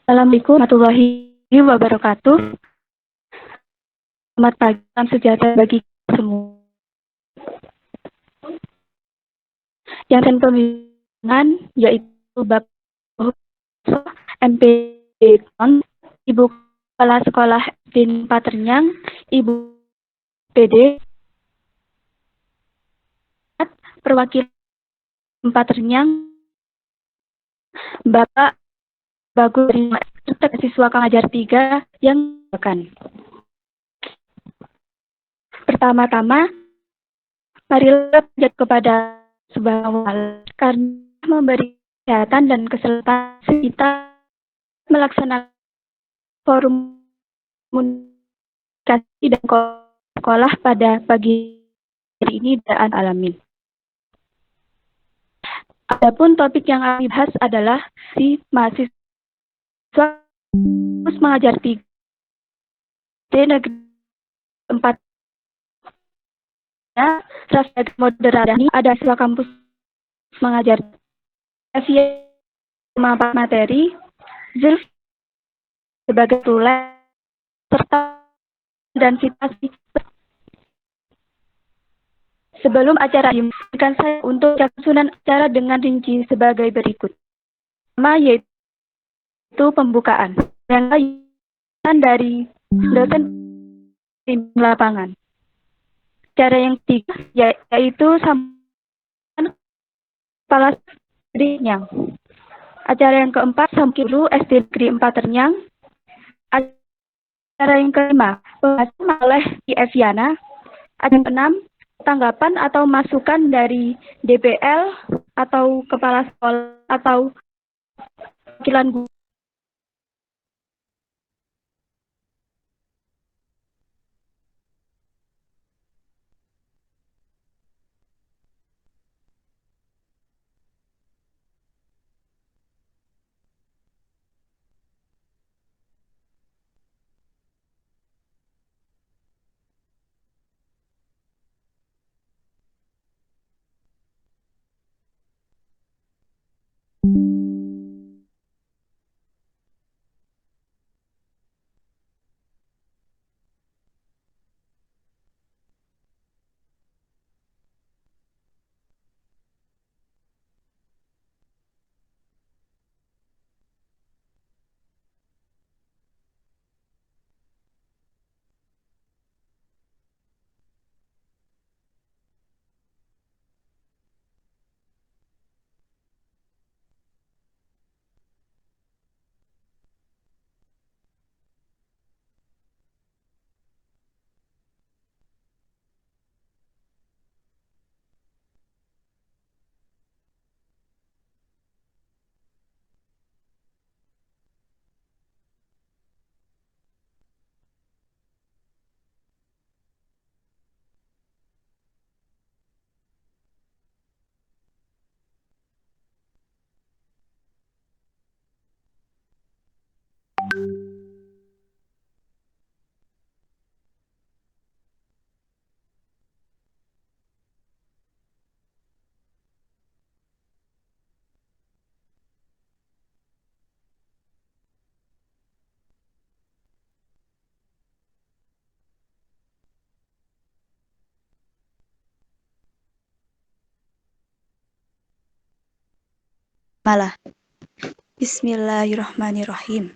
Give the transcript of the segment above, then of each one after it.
Assalamualaikum warahmatullahi wabarakatuh. Selamat pagi, salam sejahtera bagi kita semua. Yang akan pembimbingan yaitu Bapak MPD Kon, Ibu Kepala Sekolah SD 4 Renyang, Ibu PD, Perwakilan 4 Renyang, Bapak Bagus serta siswa pengajar 3 yang akan. Pertama-tama, marilah panjat kepada Subhanahu wa Ta'ala karena memberi kesehatan dan keselamatan kita melaksanakan forum komunikasi dan sekolah pada pagi hari ini dan alamin. Adapun topik yang kami bahas adalah si mahasiswa kampus mengajar 3 negeri 4 Rasa moderat ini ada siswa kampus mengajar via materi, Zulf sebagai tulis serta dan citasi. Sebelum acara dimulai, saya untuk susunan acara dengan rinci sebagai berikut. Pertama yaitu pembukaan yang dari dosen lapangan. Cara yang ketiga yaitu sambutan kepala Renyang. Acara yang keempat sambutan SD Negeri 4 Renyang. Acara yang kelima pembahasan oleh Eviana. Acara yang keenam tanggapan atau masukan dari DPL atau kepala sekolah atau wakilan guru. Bismillahirrahmanirrahim.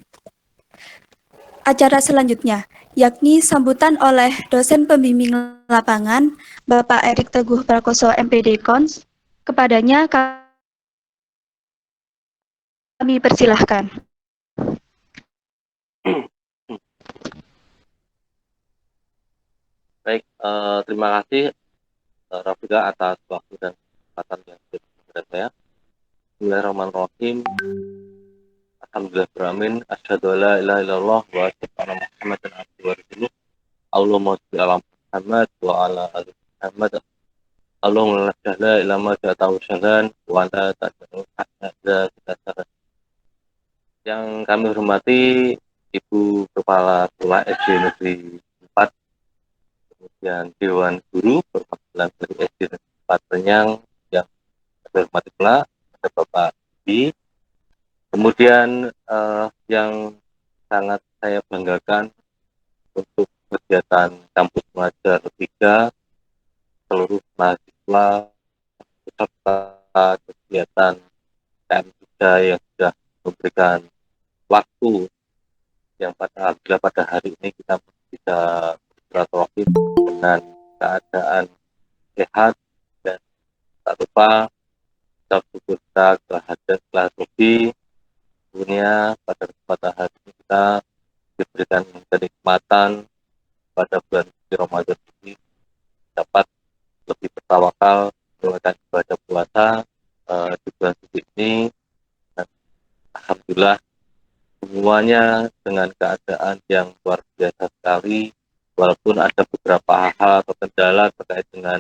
Acara selanjutnya, yakni sambutan oleh dosen pembimbing lapangan, Bapak Erik Teguh Prakoso MPD Kons. Kepadanya kami persilahkan. Baik, terima kasih Rafika atas waktu dan kesempatan yang diberikan saya. Bismillahirrahmanirrahim. Alhamdulillahirrahmanirrahim. Asyhadu an la ilaha illallah wa asyhadu anna Muhammadan abduhu wa rasuluh. Allahumma shalli ala Muhammad wa ala ali Muhammad. Allahumma la sahla illa ma ja'altahu sahlan wa la taj'al hadza sahlan. Yang kami hormati Ibu Kepala Sekolah SD Negeri 4, kemudian Dewan Guru perwakilan dari SD Negeri 4 Renyang yang saya hormati pula ada Bapak Bi, Kemudian yang sangat saya banggakan untuk kegiatan kampus mengajar 3, seluruh mahasiswa peserta kegiatan KM3 yang sudah memberikan waktu yang pada hari ini kita bisa bersilaturahim dengan keadaan sehat, dan tak lupa kita bersyukur kehadiran Robi dunia pada kesempatan hari ini kita diberikan kenikmatan pada bulan suci Ramadan ini dapat lebih bertawakal melakukan ibadah puasa di bulan suci ini, dan alhamdulillah semuanya dengan keadaan yang luar biasa sekali, walaupun ada beberapa hal atau kendala terkait dengan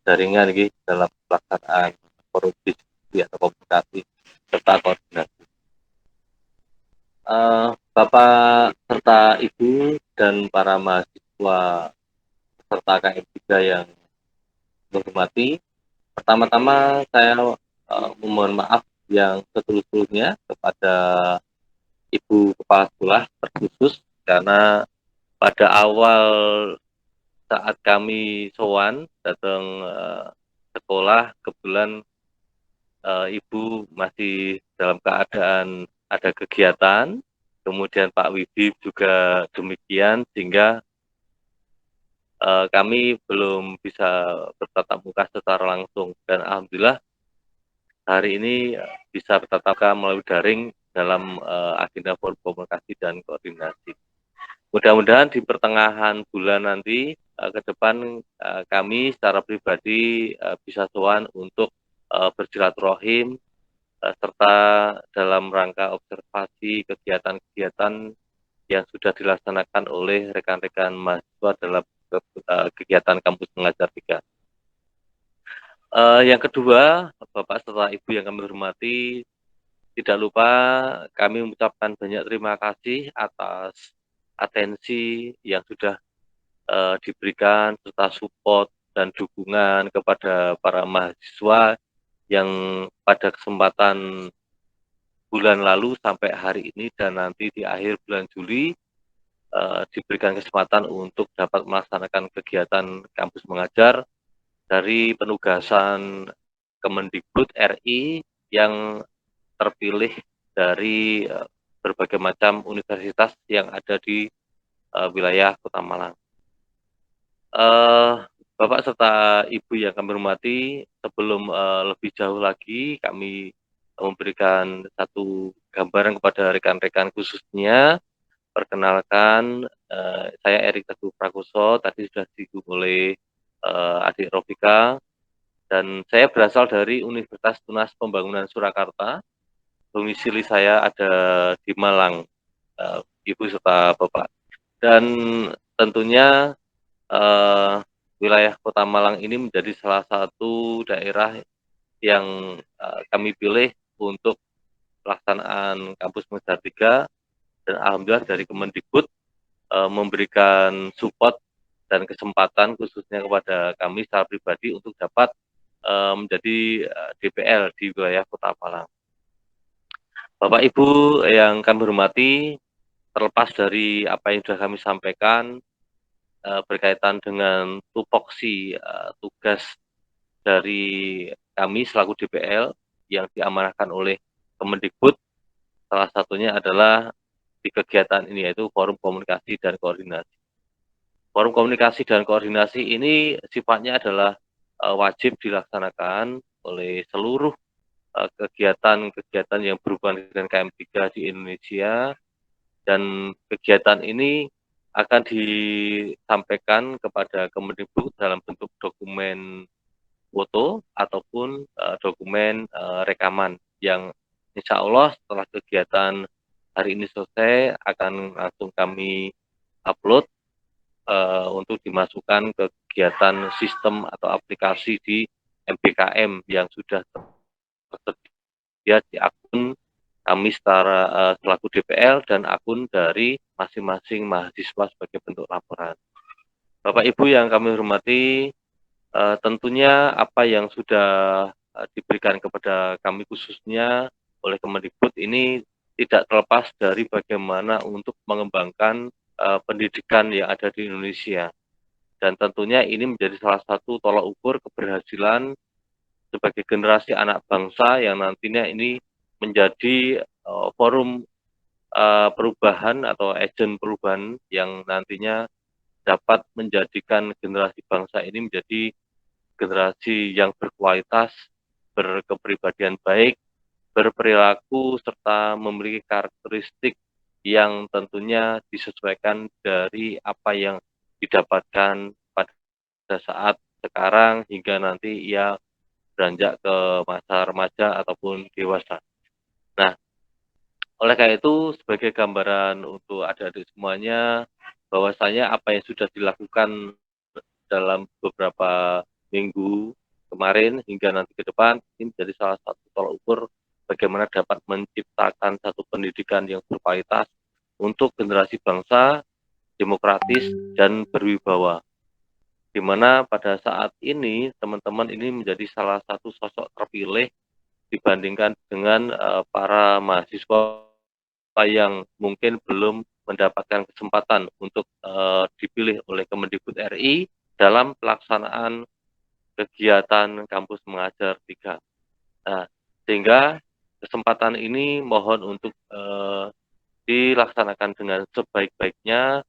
jaringan dalam pelaksanaan koordinasi atau komunikasi serta koordinasi. Bapak serta Ibu dan para mahasiswa serta KM3 yang menghormati, pertama-tama saya memohon maaf yang setulus-tulusnya kepada Ibu Kepala Sekolah terkhusus, karena pada awal saat kami sowan datang sekolah, kebetulan Ibu masih dalam keadaan ada kegiatan, kemudian Pak Widi juga demikian, sehingga kami belum bisa bertatap muka secara langsung, dan alhamdulillah hari ini bisa bertatap muka melalui daring dalam agenda forum komunikasi dan koordinasi. Mudah-mudahan di pertengahan bulan nanti ke depan kami secara pribadi bisa sowan untuk bersilaturahim serta dalam rangka observasi kegiatan-kegiatan yang sudah dilaksanakan oleh rekan-rekan mahasiswa dalam kegiatan kampus mengajar 3. Yang kedua, Bapak serta Ibu yang kami hormati, tidak lupa kami mengucapkan banyak terima kasih atas atensi yang sudah diberikan serta support dan dukungan kepada para mahasiswa yang pada kesempatan bulan lalu sampai hari ini dan nanti di akhir bulan Juli diberikan kesempatan untuk dapat melaksanakan kegiatan kampus mengajar dari penugasan Kemendikbud RI yang terpilih dari berbagai macam universitas yang ada di wilayah Kota Malang. Bapak serta Ibu yang kami hormati, sebelum lebih jauh lagi kami memberikan satu gambaran kepada rekan-rekan khususnya. Perkenalkan, saya Erik Teguh Prakoso, tadi sudah disinggung oleh adik Rofika, dan saya berasal dari Universitas Tunas Pembangunan Surakarta. Domisili saya ada di Malang, Ibu serta Bapak. Dan tentunya wilayah Kota Malang ini menjadi salah satu daerah yang kami pilih untuk pelaksanaan kampus mengajar 3, dan alhamdulillah dari Kemendikbud memberikan support dan kesempatan khususnya kepada kami secara pribadi untuk dapat menjadi DPL di wilayah Kota Malang. Bapak Ibu yang kami hormati, terlepas dari apa yang sudah kami sampaikan berkaitan dengan tupoksi tugas dari kami selaku DPL yang diamanahkan oleh Kemendikbud, salah satunya adalah di kegiatan ini, yaitu Forum Komunikasi dan Koordinasi. Forum Komunikasi dan Koordinasi ini sifatnya adalah wajib dilaksanakan oleh seluruh kegiatan-kegiatan yang berhubungan dengan KM3 di Indonesia, dan kegiatan ini akan disampaikan kepada Kemendikbud dalam bentuk dokumen foto ataupun dokumen rekaman yang insya Allah setelah kegiatan hari ini selesai akan langsung kami upload untuk dimasukkan ke kegiatan sistem atau aplikasi di MBKM yang sudah tersedia di akun kami selaku DPL dan akun dari masing-masing mahasiswa sebagai bentuk laporan. Bapak Ibu yang kami hormati, tentunya apa yang sudah diberikan kepada kami khususnya oleh Kemendikbud ini tidak terlepas dari bagaimana untuk mengembangkan pendidikan yang ada di Indonesia. Dan tentunya ini menjadi salah satu tolak ukur keberhasilan sebagai generasi anak bangsa yang nantinya ini menjadi forum perubahan atau agen perubahan yang nantinya dapat menjadikan generasi bangsa ini menjadi generasi yang berkualitas, berkepribadian baik, berperilaku, serta memiliki karakteristik yang tentunya disesuaikan dari apa yang didapatkan pada saat sekarang hingga nanti ia beranjak ke masa remaja ataupun dewasa. Nah, oleh karena itu, sebagai gambaran untuk adik-adik semuanya, bahwasanya apa yang sudah dilakukan dalam beberapa minggu kemarin hingga nanti ke depan, ini menjadi salah satu tolak ukur bagaimana dapat menciptakan satu pendidikan yang berkualitas untuk generasi bangsa, demokratis, dan berwibawa. Di mana pada saat ini, teman-teman ini menjadi salah satu sosok terpilih dibandingkan dengan para mahasiswa yang mungkin belum mendapatkan kesempatan untuk dipilih oleh Kemendikbud RI dalam pelaksanaan kegiatan kampus mengajar 3. Nah, sehingga kesempatan ini mohon untuk dilaksanakan dengan sebaik-baiknya,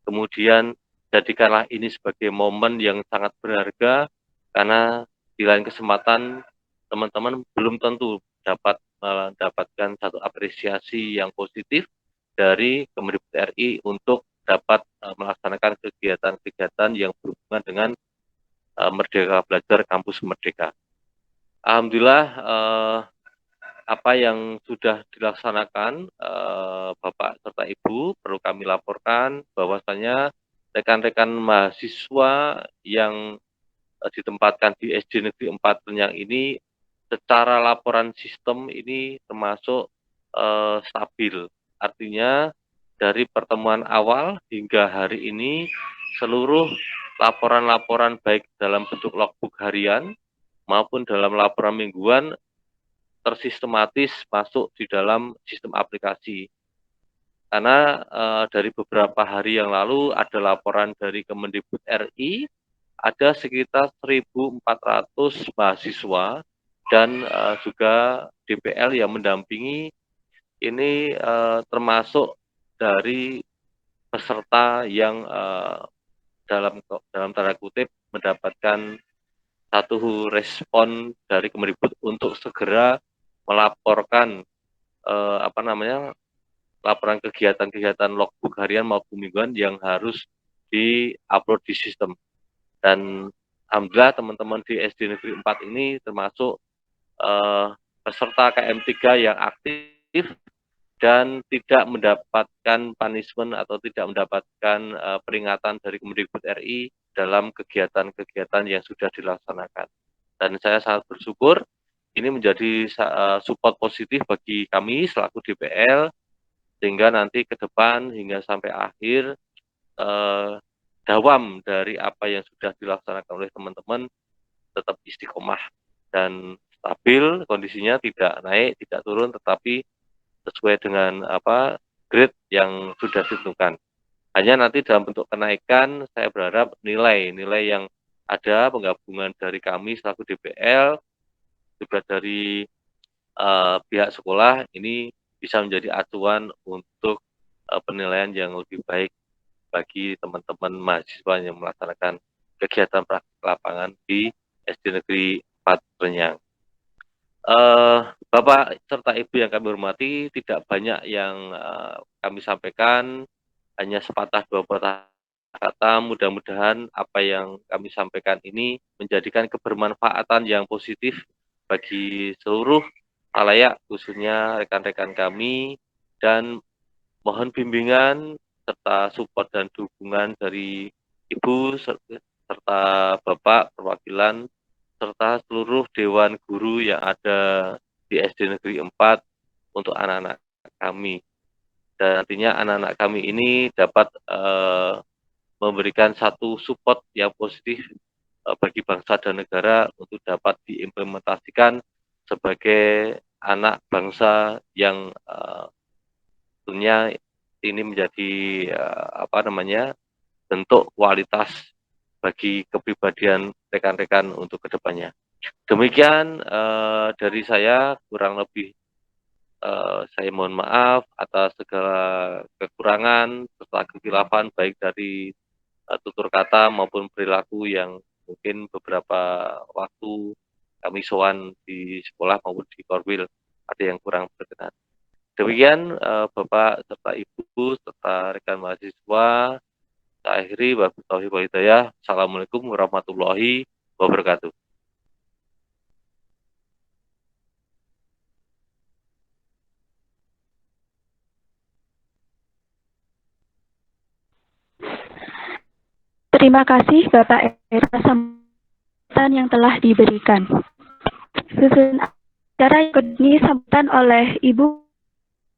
kemudian jadikanlah ini sebagai momen yang sangat berharga, karena di lain kesempatan teman-teman belum tentu dapat mendapatkan satu apresiasi yang positif dari Kemendikbud RI untuk dapat melaksanakan kegiatan-kegiatan yang berhubungan dengan Merdeka Belajar Kampus Merdeka. Alhamdulillah apa yang sudah dilaksanakan Bapak serta Ibu perlu kami laporkan bahwasanya rekan-rekan mahasiswa yang ditempatkan di SD Negeri 4 Renyang ini secara laporan sistem ini termasuk stabil. Artinya dari pertemuan awal hingga hari ini seluruh laporan-laporan baik dalam bentuk logbook harian maupun dalam laporan mingguan tersistematis masuk di dalam sistem aplikasi. Karena dari beberapa hari yang lalu ada laporan dari Kemendikbud RI, ada sekitar 1.400 mahasiswa dan juga DPL yang mendampingi ini termasuk dari peserta yang dalam tanda kutip mendapatkan satu respon dari Kemendikbud untuk segera melaporkan laporan kegiatan-kegiatan logbook harian maupun mingguan yang harus di-upload di sistem. Dan alhamdulillah teman-teman di SD Negeri 4 ini termasuk peserta KM3 yang aktif dan tidak mendapatkan punishment atau tidak mendapatkan peringatan dari Kemendikbud RI dalam kegiatan-kegiatan yang sudah dilaksanakan. Dan saya sangat bersyukur ini menjadi support positif bagi kami selaku DPL, sehingga nanti ke depan hingga sampai akhir dawam dari apa yang sudah dilaksanakan oleh teman-teman tetap istiqomah dan stabil, kondisinya tidak naik, tidak turun, tetapi sesuai dengan grade yang sudah ditentukan. Hanya nanti dalam bentuk kenaikan, saya berharap nilai-nilai yang ada penggabungan dari kami selaku DPL, juga dari pihak sekolah, ini bisa menjadi acuan untuk penilaian yang lebih baik bagi teman-teman mahasiswa yang melaksanakan kegiatan praktik lapangan di SD Negeri 4 Renyang. Bapak serta Ibu yang kami hormati, tidak banyak yang kami sampaikan, hanya sepatah dua patah kata. Mudah-mudahan apa yang kami sampaikan ini menjadikan kebermanfaatan yang positif bagi seluruh khalayak, khususnya rekan-rekan kami, dan mohon bimbingan serta support dan dukungan dari Ibu serta Bapak perwakilan serta seluruh dewan guru yang ada di SD Negeri 4 untuk anak-anak kami. Dan nantinya anak-anak kami ini dapat memberikan satu support yang positif bagi bangsa dan negara untuk dapat diimplementasikan sebagai anak bangsa yang tentunya ini menjadi bentuk kualitas bagi kepribadian rekan-rekan untuk kedepannya. Demikian dari saya, kurang lebih saya mohon maaf atas segala kekurangan serta kekhilafan baik dari tutur kata maupun perilaku yang mungkin beberapa waktu kami sowan di sekolah maupun di Korwil ada yang kurang berkenan. Demikian Bapak serta Ibu serta rekan mahasiswa, saya akhiri wabillahi taufiq wal hidayah. Assalamualaikum warahmatullahi wabarakatuh. Terima kasih Bapak atas sambutan yang telah diberikan. Susunan acara ini sambutan oleh Ibu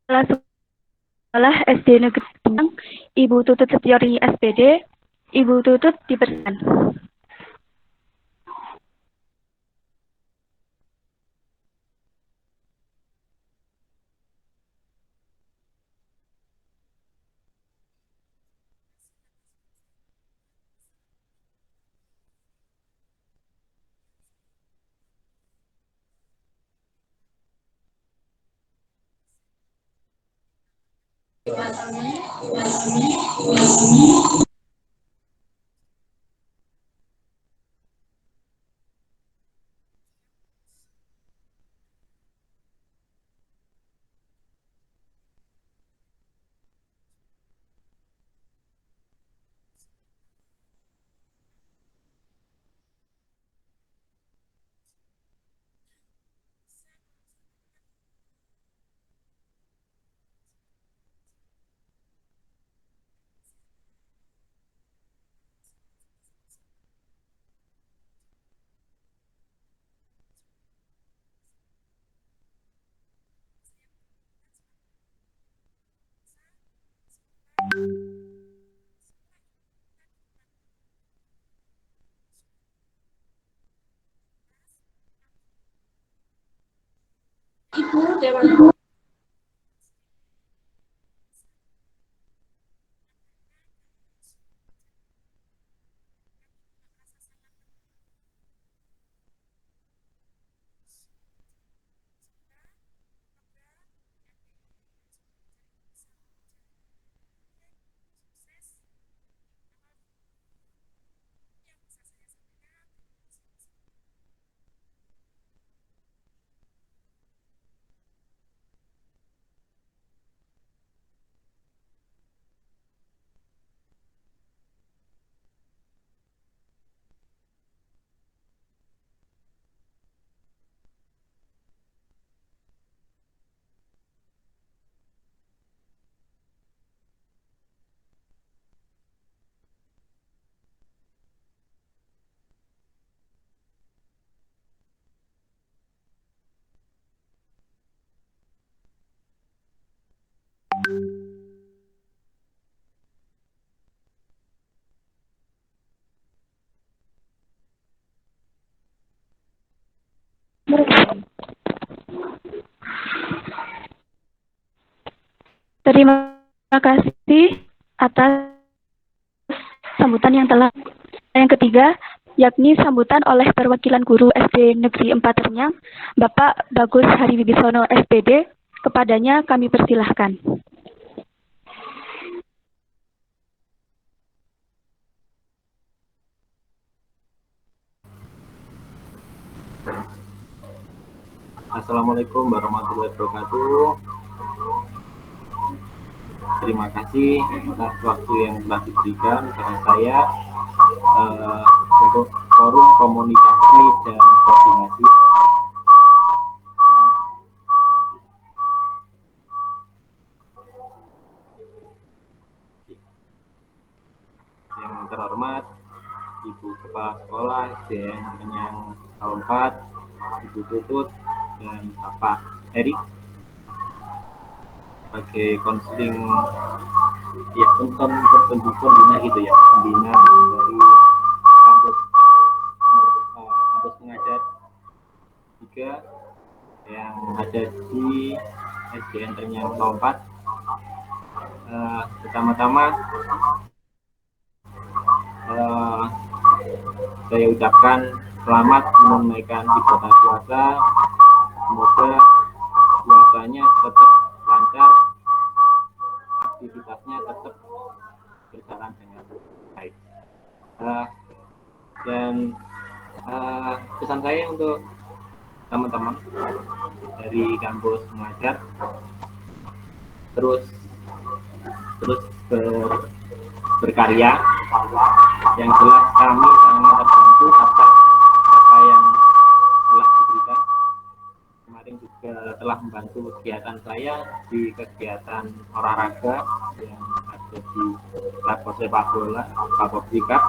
Kepala Sekolah SD Negeri Bintang, Ibu Tutut Setiori SPD. Ibu Tutut dipersilakan. Ibu Dewan. Terima kasih atas sambutan yang telah. Yang ketiga, yakni sambutan oleh perwakilan guru SD Negeri 4 Ternyang, Bapak Bagus Hari Wibisono SPD. Kepadanya kami persilahkan. Assalamualaikum warahmatullahi wabarakatuh. Terima kasih atas waktu yang telah diberikan kepada saya untuk forum komunikasi dan koordinasi. Yang terhormat Ibu Kepala Sekolah SDN Kenyang tahun 4, Ibu Tutut, dan Bapak Erik sebagai konseling ya pembina gitu ya, pembina dari kampus pengajar 3, yang ada di SDN Ternyang 04. Pertama-tama saya ucapkan selamat menunaikan ibadah puasa. Semoga puasanya tetap lancar, aktivitasnya tetap berjalan dengan baik. Dan pesan saya untuk teman-teman dari kampus mengajar, terus berkarya. Yang jelas kami sangat terbantu atas apa yang telah diberikan. Kemarin juga telah membantu kegiatan saya di kegiatan olahraga yang ada di labor sepak bola, Babak Sikap,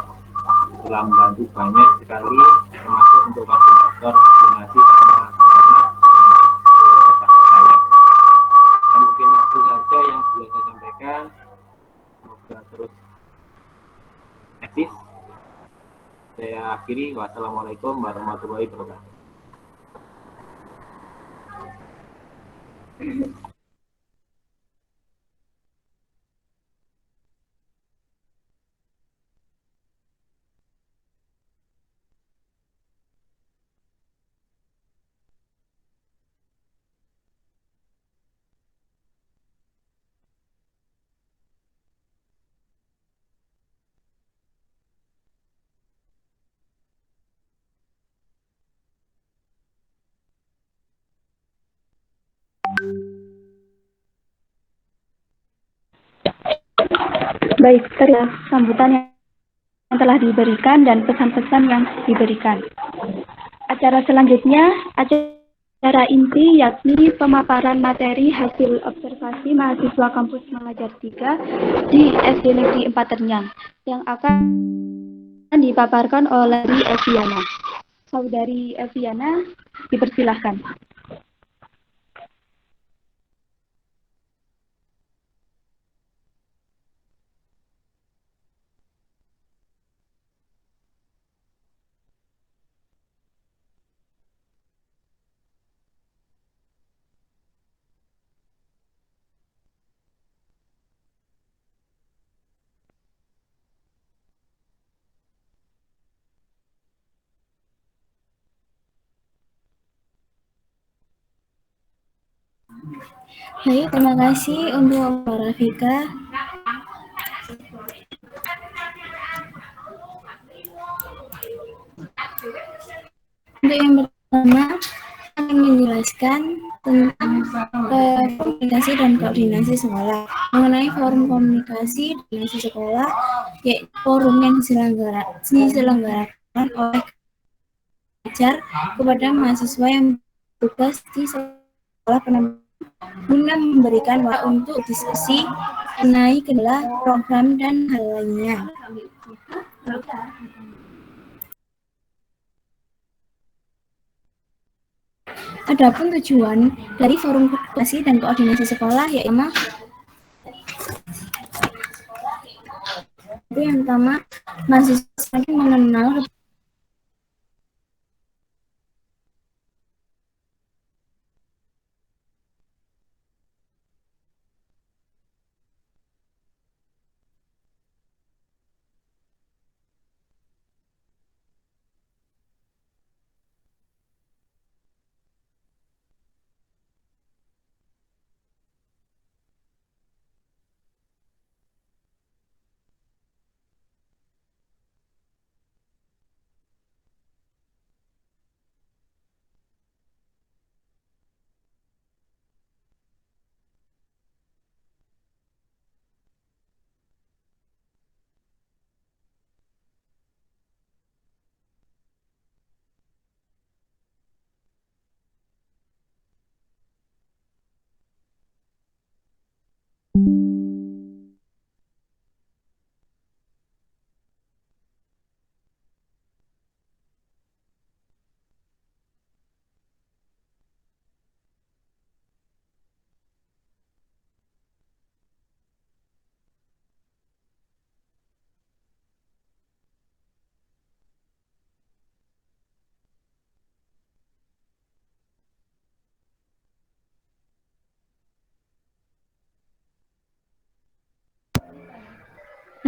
telah membantu banyak sekali, termasuk untuk koordinator koordinasi sama anak-anak saya. Dan mungkin itu saja yang bisa saya sampaikan. Semoga terus eksis. Saya akhiri. Wassalamualaikum warahmatullahi wabarakatuh. Baik, terima sambutan yang telah diberikan dan pesan-pesan yang diberikan. Acara selanjutnya, acara inti yakni pemaparan materi hasil observasi mahasiswa kampus Mengajar 3 di SD Negeri 4 Ternyang yang akan dipaparkan oleh Eviana. Saudari Eviana, dipersilahkan. Baik, terima kasih untuk Mbak Rafika. Untuk yang pertama, akan menjelaskan tentang komunikasi dan koordinasi sekolah. Mengenai forum komunikasi koordinasi sekolah, yaitu forum yang diselenggarakan oleh pengajar kepada mahasiswa yang bertugas di sekolah penempatan guna memberikan waktu untuk diskusi mengenai kendala, program, dan hal lainnya. Adapun tujuan dari forum komunikasi dan koordinasi sekolah yaitu yang pertama, mahasiswa semakin mengenal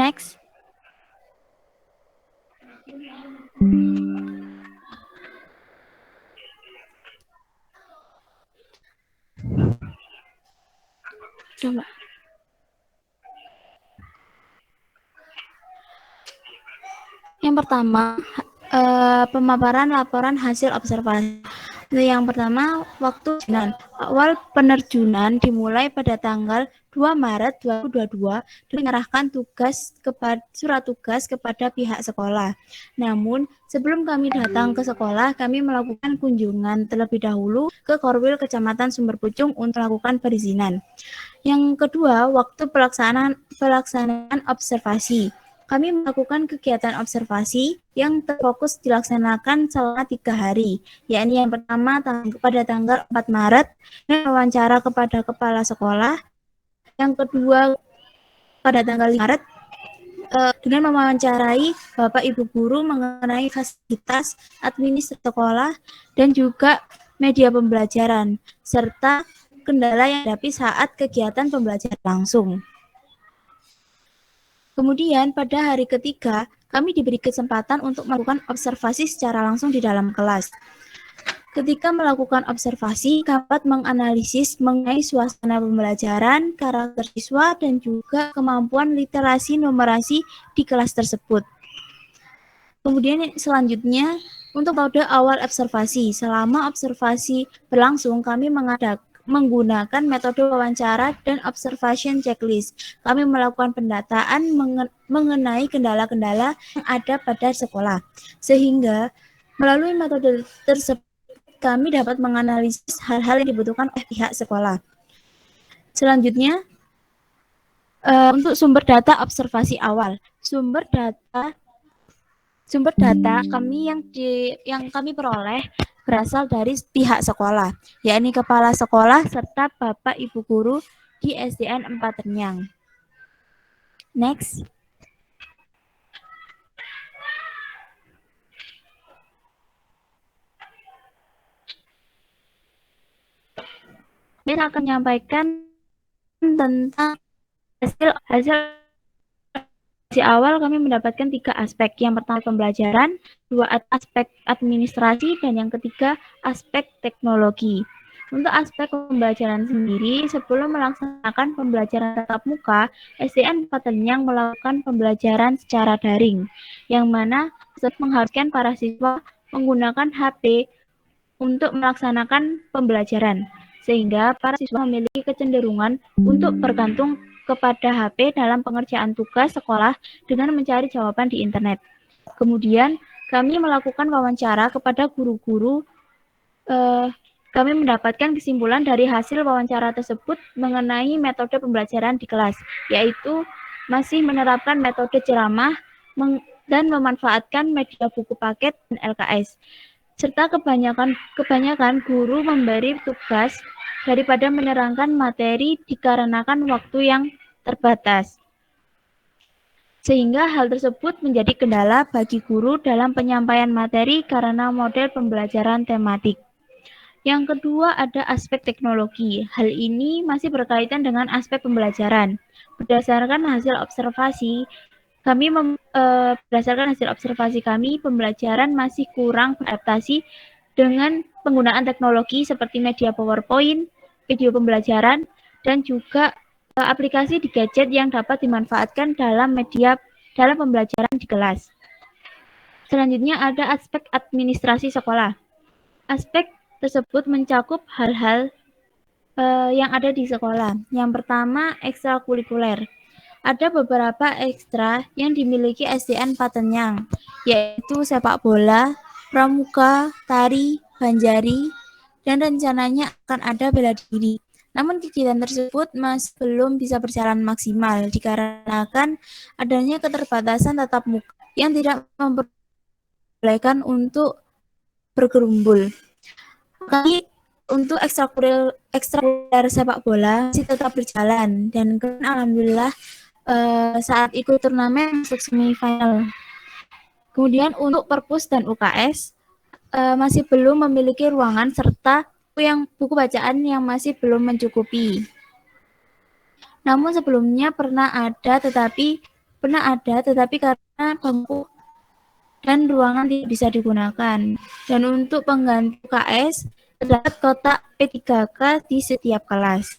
Next. Coba. Yang pertama, pemaparan laporan hasil observasi. Yang pertama, waktu penerjunan. Awal penerjunan dimulai pada tanggal 2 Maret 2022 dan menyerahkan surat tugas kepada pihak sekolah. Namun, sebelum kami datang ke sekolah, kami melakukan kunjungan terlebih dahulu ke Korwil Kecamatan Sumber Pucung untuk melakukan perizinan. Yang kedua, waktu pelaksanaan observasi. Kami melakukan kegiatan observasi yang terfokus dilaksanakan selama 3 hari, yakni yang pertama pada tanggal 4 Maret dengan wawancara kepada kepala sekolah, yang kedua pada tanggal 5 Maret dengan mewawancarai Bapak Ibu guru mengenai fasilitas administrasi sekolah dan juga media pembelajaran, serta kendala yang dihadapi saat kegiatan pembelajaran langsung. Kemudian pada hari ketiga, kami diberi kesempatan untuk melakukan observasi secara langsung di dalam kelas. Ketika melakukan observasi, kami dapat menganalisis mengenai suasana pembelajaran, karakter siswa, dan juga kemampuan literasi numerasi di kelas tersebut. Kemudian selanjutnya, untuk metode awal observasi. Selama observasi berlangsung, kami menggunakan metode wawancara dan observation checklist. Kami melakukan pendataan mengenai kendala-kendala yang ada pada sekolah. Sehingga melalui metode tersebut kami dapat menganalisis hal-hal yang dibutuhkan oleh pihak sekolah. Selanjutnya, untuk sumber data observasi awal. Sumber data kami yang kami peroleh berasal dari pihak sekolah, yakni kepala sekolah serta Bapak Ibu guru di SDN 4 Renyang. Next. Saya akan menyampaikan tentang hasil di awal kami mendapatkan 3 aspek. Yang pertama pembelajaran, 2 aspek administrasi, dan yang ketiga aspek teknologi. Untuk aspek pembelajaran sendiri, sebelum melaksanakan pembelajaran tatap muka, SDN 4 Renyang melakukan pembelajaran secara daring, yang mana mengharuskan para siswa menggunakan HP untuk melaksanakan pembelajaran, sehingga para siswa memiliki kecenderungan untuk bergantung kepada HP dalam pengerjaan tugas sekolah dengan mencari jawaban di internet. Kemudian kami melakukan wawancara kepada guru-guru. Kami mendapatkan kesimpulan dari hasil wawancara tersebut mengenai metode pembelajaran di kelas, yaitu masih menerapkan metode ceramah dan memanfaatkan media buku paket dan LKS. Serta kebanyakan guru memberi tugas daripada menerangkan materi dikarenakan waktu yang terbatas. Sehingga hal tersebut menjadi kendala bagi guru dalam penyampaian materi karena model pembelajaran tematik. Yang kedua ada aspek teknologi. Hal ini masih berkaitan dengan aspek pembelajaran. Berdasarkan hasil observasi kami, pembelajaran masih kurang beradaptasi dengan penggunaan teknologi seperti media PowerPoint, video pembelajaran, dan juga aplikasi di gadget yang dapat dimanfaatkan dalam pembelajaran di kelas. Selanjutnya ada aspek administrasi sekolah. Aspek tersebut mencakup hal-hal yang ada di sekolah. Yang pertama, ekstrakurikuler. Ada beberapa ekstra yang dimiliki SDN 4 Renyang, yaitu sepak bola, pramuka, tari, banjari, dan rencananya akan ada bela diri. Namun kegiatan tersebut masih belum bisa berjalan maksimal dikarenakan adanya keterbatasan tatap muka yang tidak memperbolehkan untuk bergerumbul. Kali untuk ekstrakurikuler sepak bola masih tetap berjalan dan alhamdulillah saat ikut turnamen masuk semifinal. Kemudian untuk perpus dan UKS masih belum memiliki ruangan serta buku bacaan yang masih belum mencukupi. Namun sebelumnya pernah ada tetapi pernah ada, tetapi karena bangku dan ruangan tidak bisa digunakan. Dan untuk pengganti UKS, terdapat kotak P3K di setiap kelas.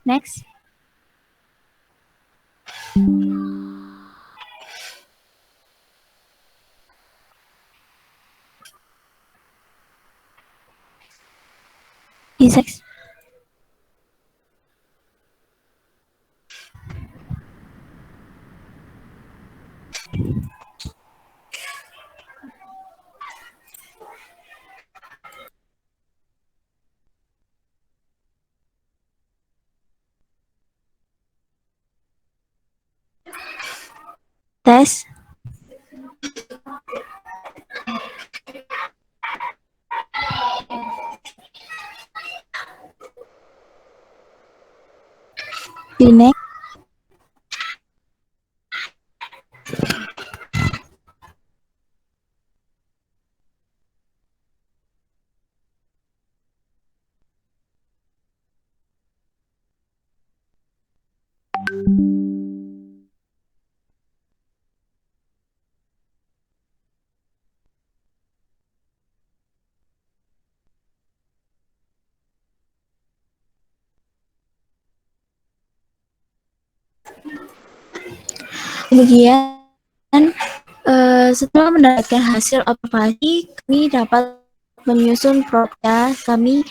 Next. Next. Tes. Di next. Kemudian setelah mendapatkan hasil observasi, kami dapat menyusun program kami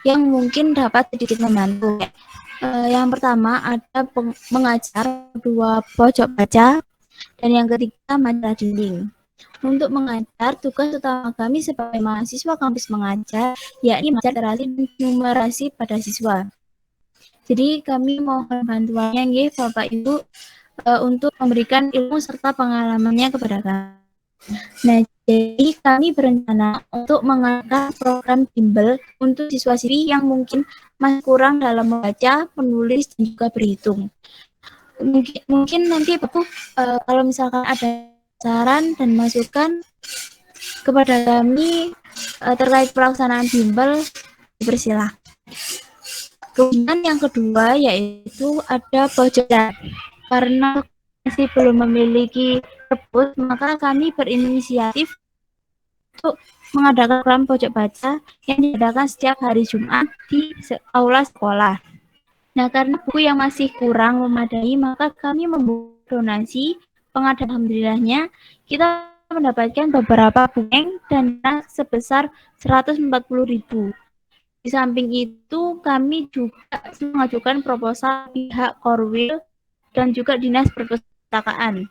yang mungkin dapat sedikit membantu. Yang pertama ada mengajar dua pojok baca, dan yang ketiga majalah dinding. Untuk mengajar, tugas utama kami sebagai mahasiswa kampus mengajar, yakni mengajar literasi dan numerasi pada siswa. Jadi kami mohon bantuannya nggih Bapak Ibu untuk memberikan ilmu serta pengalamannya kepada kami. Nah, jadi kami berencana untuk mengangkat program bimbel untuk siswa-siswi yang mungkin masih kurang dalam membaca, menulis, dan juga berhitung. Mungkin nanti Bapak kalau misalkan ada saran dan masukan kepada kami terkait pelaksanaan bimbel, dipersilakan. Kemudian yang kedua yaitu ada pojok baca. Karena masih belum memiliki perpus, maka kami berinisiatif untuk mengadakan program pojok baca yang diadakan setiap hari Jumat di aula sekolah. Nah, karena buku yang masih kurang memadai, maka kami membuat donasi. Pengadaan alhamdulillahnya kita mendapatkan beberapa buku dan sebesar 140.000. Di samping itu, kami juga mengajukan proposal pihak Korwil dan juga Dinas Perpustakaan.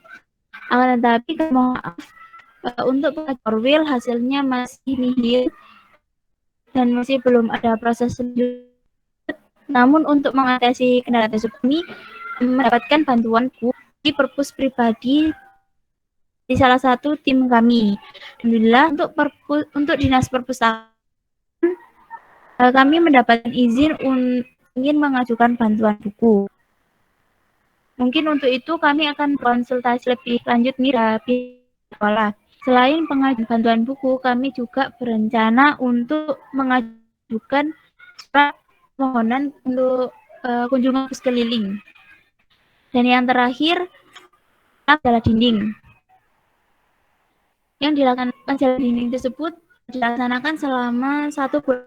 Akan tetapi, mohon maaf, untuk pihak Korwil hasilnya masih nihil dan masih belum ada proses lanjut. Namun untuk mengatasi kendala tersebut, kami mendapatkan bantuan di perpus pribadi di salah satu tim kami. Alhamdulillah untuk Dinas Perpustakaan kami mendapatkan izin ingin mengajukan bantuan buku. Mungkin untuk itu kami akan konsultasi lebih lanjut nih di sekolah. Selain pengajuan bantuan buku, kami juga berencana untuk mengajukan surat permohonan untuk kunjungan kampus keliling. Dan yang terakhir, majalah dinding. Yang dilakukan majalah dinding tersebut dilaksanakan selama 1 bulan.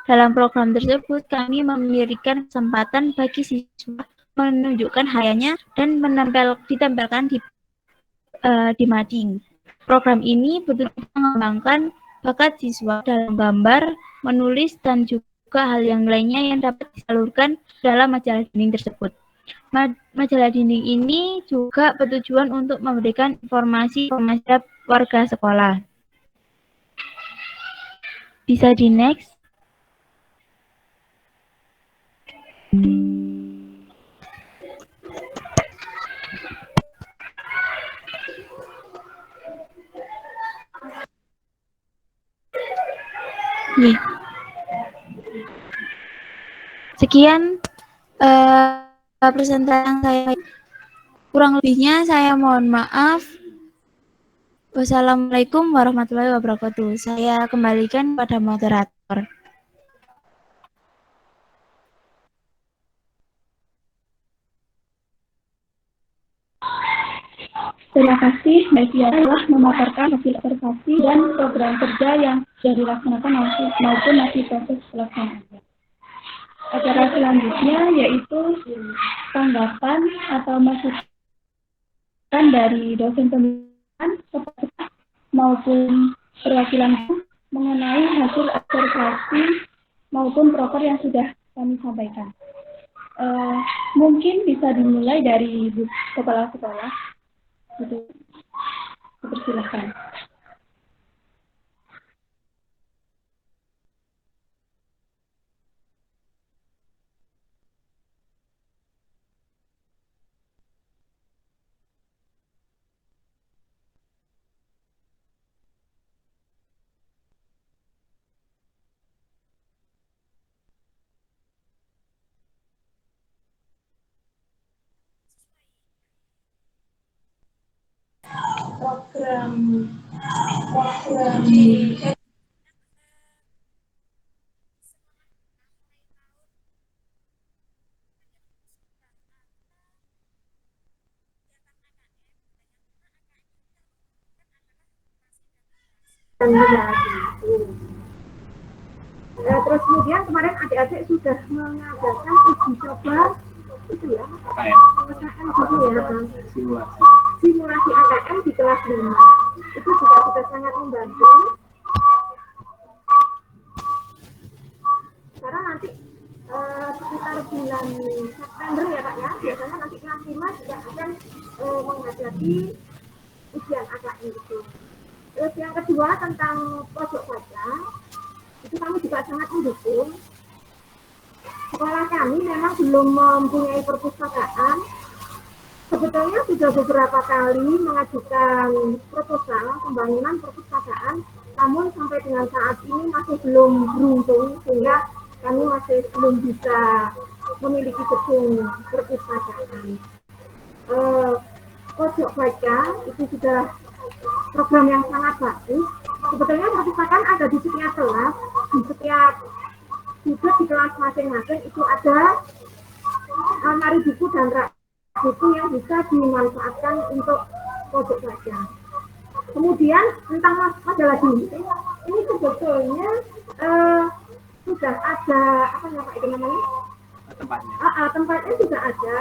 Dalam program tersebut, kami memberikan kesempatan bagi siswa menunjukkan hayanya dan ditempelkan di mading. Program ini betul-betul mengembangkan bakat siswa dalam gambar, menulis, dan juga hal yang lainnya yang dapat disalurkan dalam majalah dinding tersebut. Majalah dinding ini juga bertujuan untuk memberikan informasi warga sekolah. Bisa di next. Sekian presentasi saya. Kurang lebihnya saya mohon maaf. Wassalamualaikum warahmatullahi wabarakatuh. Saya kembalikan pada moderator. Terima kasih Mbak Fiana telah memaparkan hasil observasi dan program kerja yang sudah dilaksanakan maupun masih proses pelaksanaan. Acara selanjutnya yaitu tanggapan atau masukan dari dosen pembimbingan maupun perwakilan mengenai hasil observasi maupun proker yang sudah kami sampaikan. Mungkin bisa dimulai dari Bu Kepala Sekolah. Dipersilakan. Terus kemudian kemarin adik-adik sudah mengadakan uji coba itu ya, simulasi AKM di kelas 5. Itu juga sudah sangat membantu. Karena nanti sekitar bulan September ya Pak ya, biasanya nanti kelas 5 juga akan menghadapi ujian AKM itu. Terus yang kedua tentang pojok baca, itu kami juga sangat mendukung. Sekolah kami memang belum mempunyai perpustakaan. Sebetulnya sudah beberapa kali mengajukan proposal pembangunan perpustakaan, namun sampai dengan saat ini masih belum beruntung, sehingga kami masih belum bisa memiliki gedung perpustakaan. Pojok baca itu sudah program yang sangat bagus. Sebetulnya perpustakaan ada di setiap kelas, di setiap sudut di kelas masing-masing itu ada lemari buku dan rak buku yang bisa dimanfaatkan untuk pojok baca. Kemudian tentang majalah dinding, ini sebetulnya sudah ada tempatnya sudah ada,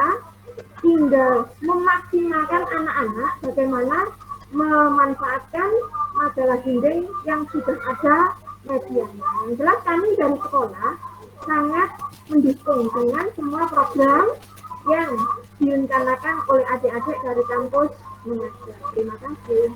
tinggal memaksimalkan anak-anak bagaimana memanfaatkan majalah dinding yang sudah ada medianya. Yang jelas kami dari sekolah sangat mendukung dengan semua program yang direncanakan oleh adik-adik dari kampus mengajar. Terima kasih.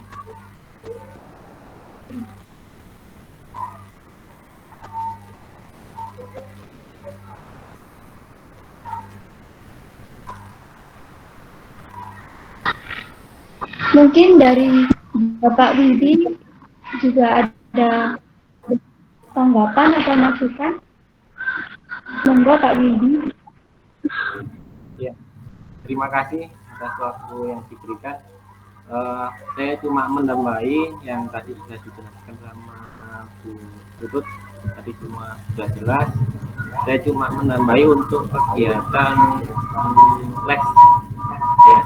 Mungkin dari Bapak Widi juga ada tanggapan atau masukan. Monggo Pak Widi. Ya, terima kasih atas waktu yang diberikan. Saya cuma menambahi yang tadi sudah dijelaskan sama Bu Putut, tadi cuma sudah jelas. Saya cuma menambahi untuk kegiatan les. Ya.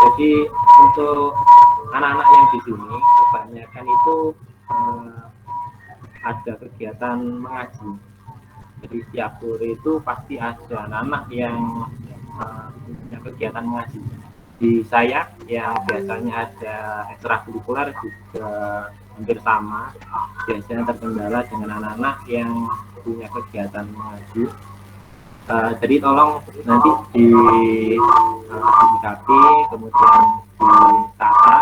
Jadi untuk anak-anak yang di sini kebanyakan itu ada kegiatan mengaji. Jadi setiap sore itu pasti ada anak-anak yang punya kegiatan mengaji. Di saya yang biasanya ada ekstrakurikuler juga hampir sama, biasanya terkendala dengan anak-anak yang punya kegiatan mengaji. Jadi tolong nanti disikapi, kemudian ditata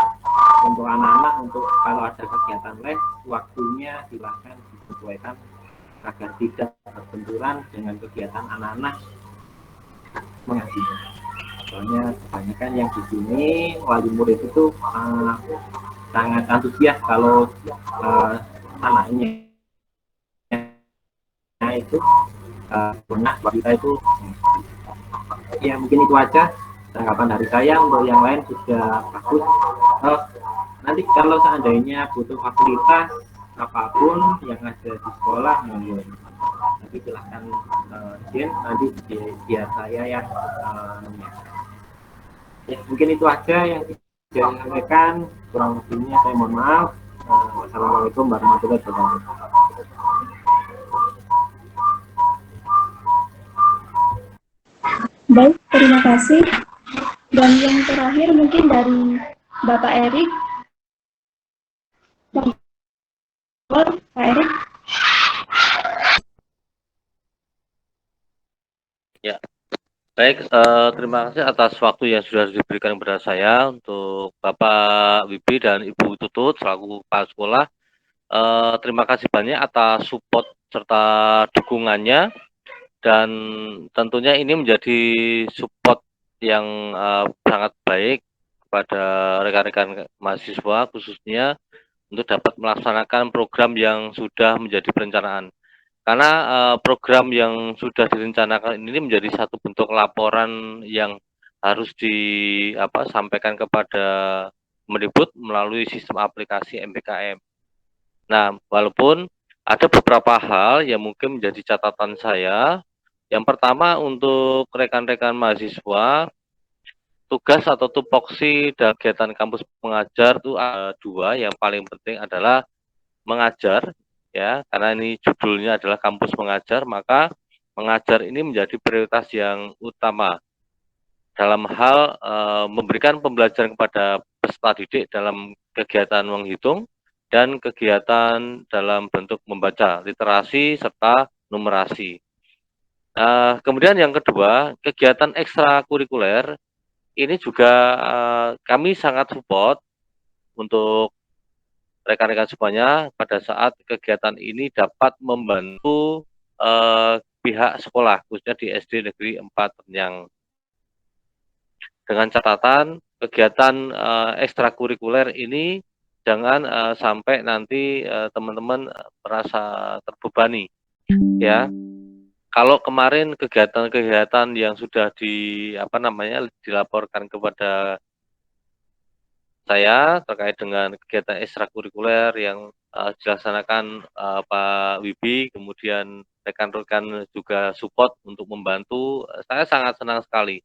untuk anak-anak, untuk kalau ada kegiatan les waktunya silahkan disesuaikan agar tidak berbenturan dengan kegiatan anak-anak mengaji. Soalnya kebanyakan yang di sini wali murid itu sangat antusias kalau anaknya itu benak kita itu. Ya mungkin itu aja tanggapan dari saya. Untuk yang lain sudah bagus. Nanti kalau seandainya butuh fasilitas apapun yang ada di sekolah, nanti silahkan izin, nanti biar saya yang ya mungkin itu aja yang yang menyampaikan, kurang lebihnya saya mohon maaf. Wassalamualaikum warahmatullahi wabarakatuh. Baik, terima kasih. Dan yang terakhir mungkin dari Bapak Erik. Pak Erik. Ya, baik. Terima kasih atas waktu yang sudah diberikan kepada saya untuk Bapak Wibi dan Ibu Tutut selaku kepala sekolah. Terima kasih banyak atas support serta dukungannya, dan tentunya ini menjadi support yang sangat baik kepada rekan-rekan mahasiswa khususnya untuk dapat melaksanakan program yang sudah menjadi perencanaan. Karena program yang sudah direncanakan ini menjadi satu bentuk laporan yang harus sampaikan kepada Mendikbud melalui sistem aplikasi MBKM. Nah, walaupun ada beberapa hal yang mungkin menjadi catatan saya. Yang pertama, untuk rekan-rekan mahasiswa, tugas atau tupoksi dan kegiatan kampus mengajar itu ada dua. Yang paling penting adalah mengajar, ya, karena ini judulnya adalah kampus mengajar, maka mengajar ini menjadi prioritas yang utama dalam hal memberikan pembelajaran kepada peserta didik dalam kegiatan menghitung dan kegiatan dalam bentuk membaca, literasi, serta numerasi. Kemudian yang kedua, kegiatan ekstrakurikuler ini juga kami sangat support untuk rekan-rekan semuanya pada saat kegiatan ini dapat membantu pihak sekolah, khususnya di SD Negeri 4 yang dengan catatan kegiatan ekstrakurikuler ini jangan sampai nanti teman-teman merasa terbebani, ya. Kalau kemarin kegiatan-kegiatan yang sudah dilaporkan kepada saya terkait dengan kegiatan ekstrakurikuler yang dilaksanakan Pak Wibi, kemudian rekan-rekan juga support untuk membantu, saya sangat senang sekali.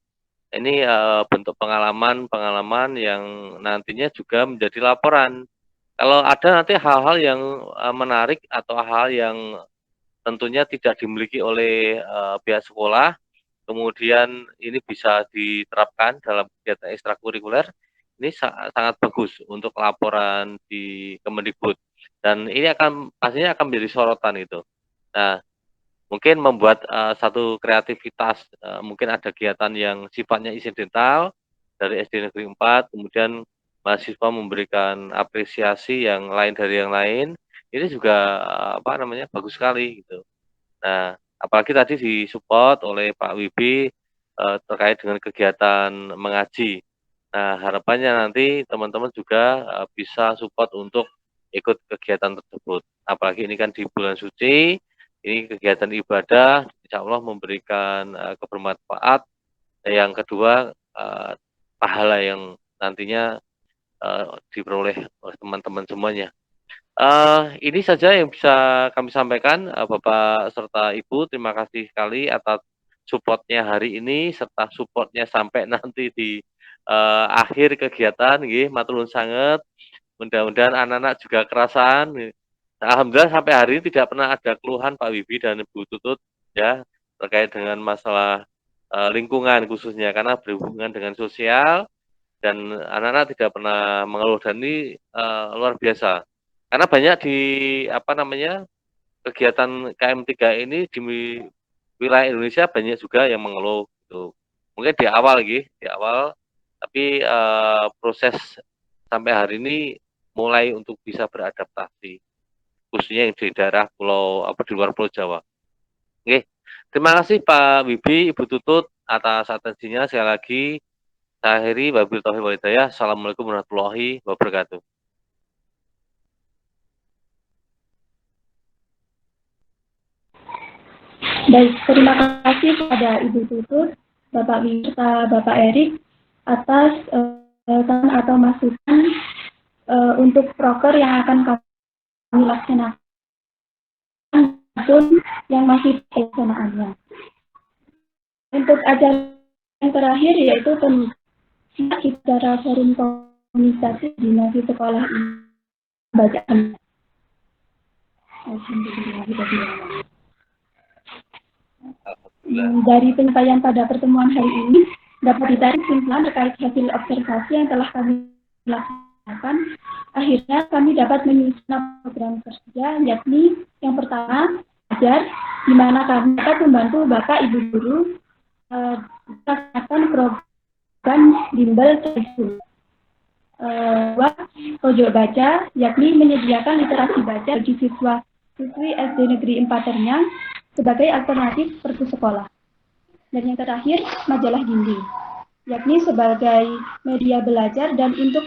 Ini bentuk pengalaman yang nantinya juga menjadi laporan. Kalau ada nanti hal-hal yang menarik atau hal yang tentunya tidak dimiliki oleh pihak sekolah, kemudian ini bisa diterapkan dalam kegiatan ekstrakurikuler, ini sangat bagus untuk laporan di Kemendikbud, dan ini pastinya akan menjadi sorotan itu. Nah, mungkin membuat satu kreativitas, mungkin ada kegiatan yang sifatnya insidental dari SD Negeri 4, kemudian mahasiswa memberikan apresiasi yang lain dari yang lain, ini juga bagus sekali gitu. Nah, apalagi tadi disupport oleh Pak Wibi terkait dengan kegiatan mengaji. Nah, harapannya nanti teman-teman juga bisa support untuk ikut kegiatan tersebut. Apalagi ini kan di bulan suci, ini kegiatan ibadah, insya Allah memberikan kebermanfaat. Yang kedua, pahala yang nantinya diperoleh oleh teman-teman semuanya. Ini saja yang bisa kami sampaikan, Bapak serta Ibu. Terima kasih sekali atas support-nya hari ini serta support-nya sampai nanti di akhir kegiatan nggih, matur nuwun sanget. Mudah-mudahan anak-anak juga kerasan. Alhamdulillah sampai hari ini tidak pernah ada keluhan Pak Wibi dan Ibu Tutut ya terkait dengan masalah lingkungan khususnya, karena berhubungan dengan sosial dan anak-anak tidak pernah mengeluh, dan ini luar biasa. Karena banyak di kegiatan KM3 ini di wilayah Indonesia banyak juga yang mengeluh gitu. Mungkin di awal, tapi proses sampai hari ini mulai untuk bisa beradaptasi, khususnya yang di daerah di luar Pulau Jawa. Oke, terima kasih Pak Wibi, Ibu Tutut atas atensinya. Sekali lagi saya akhiri, wabillahi taufiq wal hidayah. Assalamualaikum warahmatullahi wabarakatuh. Baik, terima kasih kepada Ibu Tutut, Bapak Wibi, serta Bapak Erik atas saran atau masukan untuk proker yang akan kami laksanakan maupun yang masih pelaksanaannya. Untuk acara yang terakhir yaitu pembicara forum komunikasi di nanti sekolah ini bacaan. Dari penyampaian pada pertemuan hari ini dapat ditarik kesimpulan terkait hasil observasi yang telah kami lakukan. Akhirnya kami dapat menyusun program kerja, yakni yang pertama belajar, di mana kami dapat membantu Bapak Ibu guru melaksanakan program bimbel tersebut. Dua, pojok baca, yakni menyediakan literasi baca bagi siswa-siswi SD Negeri 4 Ternyang sebagai alternatif perpu sekolah. Dan yang terakhir, majalah dinding, yakni sebagai media belajar dan untuk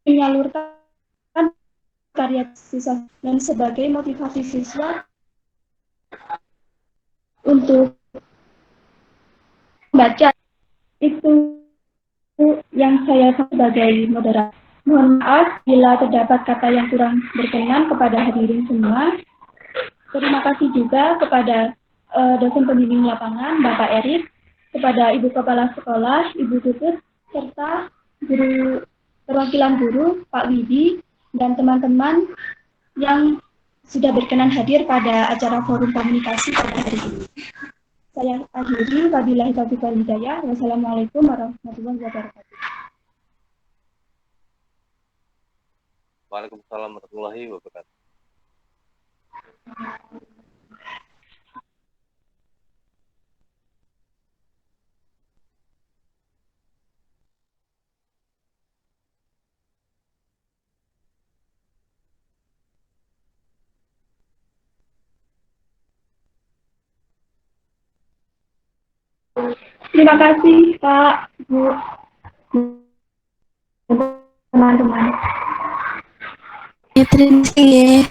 menyalurkan karya siswa dan sebagai motivasi siswa untuk baca. Itu yang saya sebagai moderator. Mohon maaf bila terdapat kata yang kurang berkenan kepada hadirin semua. Terima kasih juga kepada dosen pembimbing lapangan, Bapak Erik, kepada Ibu Kepala Sekolah, Ibu Tutut, serta guru perwakilan guru, Pak Widi, dan teman-teman yang sudah berkenan hadir pada acara forum komunikasi pada hari ini. Saya akhiri, wabillahi taufiq wal hidayah. Wassalamualaikum warahmatullahi wabarakatuh. Waalaikumsalam warahmatullahi wabarakatuh. Terima kasih Pak, Bu, teman-teman. Ya, terima kasih.